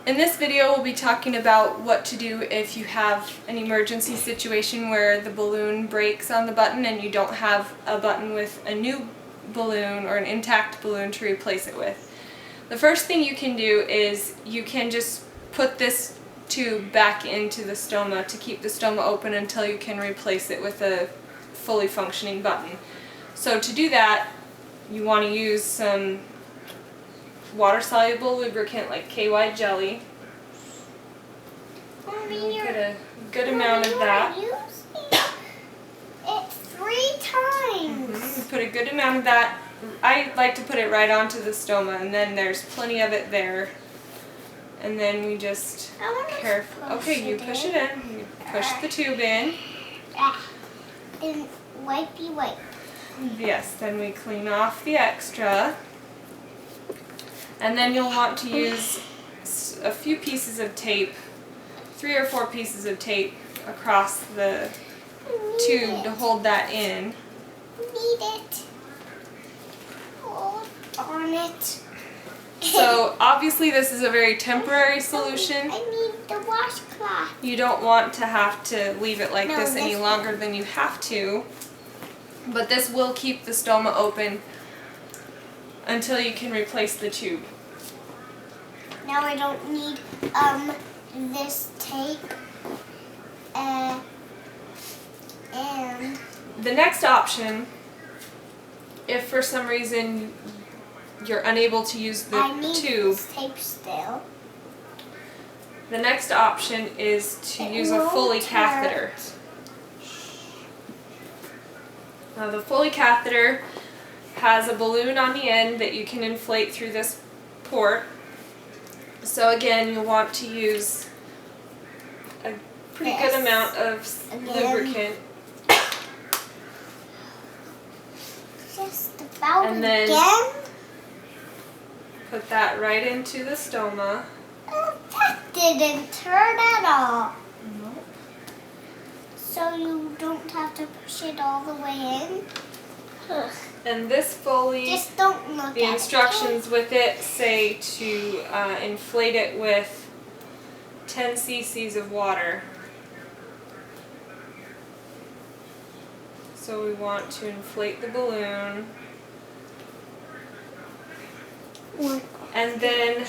In this video, we'll be talking about what to do if you have an emergency situation where the balloon breaks on the button and you don't have a button with a new balloon or an intact balloon to replace it with. The first thing you can do is you can just put this tube back into the stoma to keep the stoma open until you can replace it with a fully functioning button. So to do that, you want to use some water-soluble lubricant like KY jelly. Mommy, Put a good amount of that. It 3 times. Put a good amount of that. I like to put it right onto the stoma, and then there's plenty of it there. And then we just Okay, you push it in. You push the tube in. And wipe. Yes, then we clean off the extra. And then you'll want to use a few pieces of tape, 3 or 4 pieces of tape across the tube to hold that in. Need it. Hold on it. So obviously this is a very temporary solution. I need the washcloth. You don't want to have to leave it like No, this any longer than you have to. But this will keep the stoma open until you can replace the tube. Now I don't need this tape and the next option, if for some reason you're unable to use the I need tube, this tape still. the next option is to use a Foley catheter. Now the Foley catheter has a balloon on the end that you can inflate through this port. So again, you'll want to use a pretty good amount of lubricant. Just about And then again. Put that right into the stoma. Oh, that didn't turn at all. Nope. So you don't have to push it all the way in. Ugh. And this Foley, Just don't look the at instructions with it say to inflate it with 10 cc's of water. So we want to inflate the balloon. it. And then,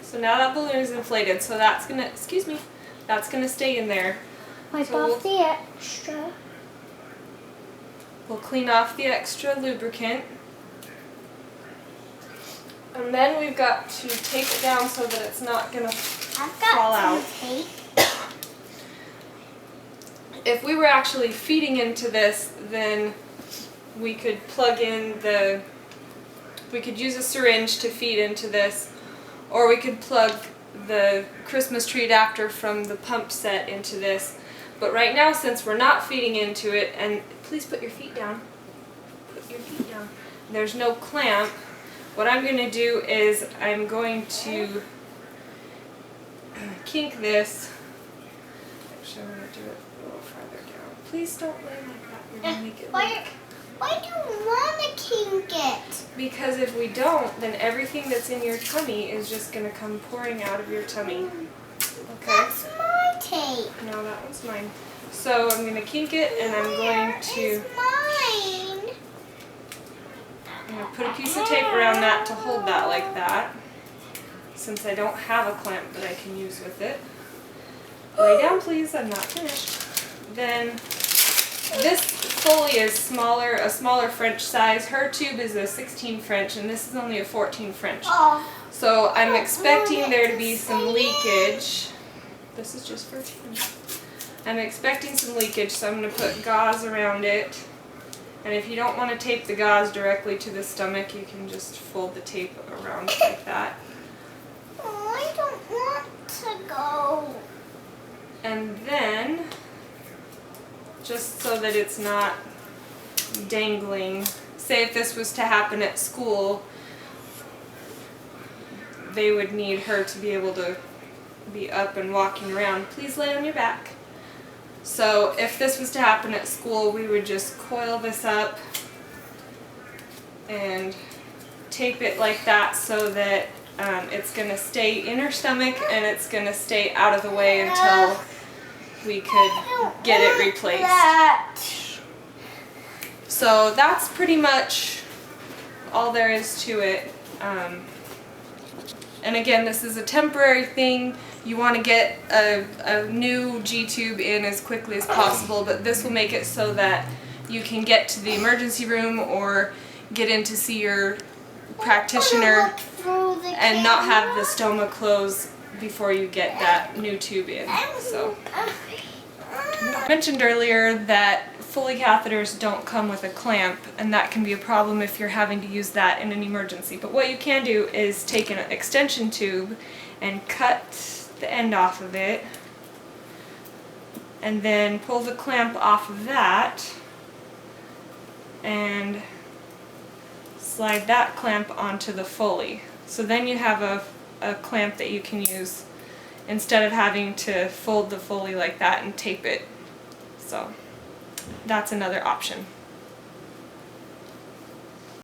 so now that balloon is inflated, so that's gonna, that's gonna stay in there. Wipe So off the extra. We'll clean off the extra lubricant. And then we've got to tape it down so that it's not gonna I've fall got out. some tape. If we were actually feeding into this, then we could plug in we could use a syringe to feed into this, or we could plug the Christmas tree adapter from the pump set into this. But right now, since we're not feeding into it, and please put your feet down. Put your feet down. There's no clamp. What I'm going to do is I'm going to kink this. Actually, I'm going to do it a little farther down. Please don't lay like that. You're going to make it Why do you want to kink it? Because if we don't, then everything that's in your tummy is just going to come pouring out of your tummy. Okay? That's my tape. No, that one's mine. So I'm going to kink it, and I'm going to It's mine. I'm going to put a piece of tape around that to hold that like that, since I don't have a clamp that I can use with it. Lay down, please. I'm not finished. Then this Foley is smaller, a smaller French size. Her tube is a 16 French, and this is only a 14 French. Oh. So I'm expecting there to be some leakage. This is just for fun. I'm expecting some leakage, so I'm going to put gauze around it. And if you don't want to tape the gauze directly to the stomach, you can just fold the tape around like that. Oh, I don't want to go. And then, just so that it's not dangling, say if this was to happen at school, they would need her to be able to be up and walking around. Please lay on your back. So if this was to happen at school, we would just coil this up and tape it like that so that It's going to stay in her stomach and it's going to stay out of the way until we could get it replaced. So that's pretty much all there is to it. And again, this is a temporary thing. You want to get a new G-tube in as quickly as possible, but this will make it so that you can get to the emergency room or get in to see your practitioner and not have the stoma close before you get that new tube in. So, I mentioned earlier that Foley catheters don't come with a clamp, and that can be a problem if you're having to use that in an emergency. But what you can do is take an extension tube and cut the end off of it, and then pull the clamp off of that and slide that clamp onto the Foley. So then you have a clamp that you can use instead of having to fold the Foley like that and tape it. So that's another option.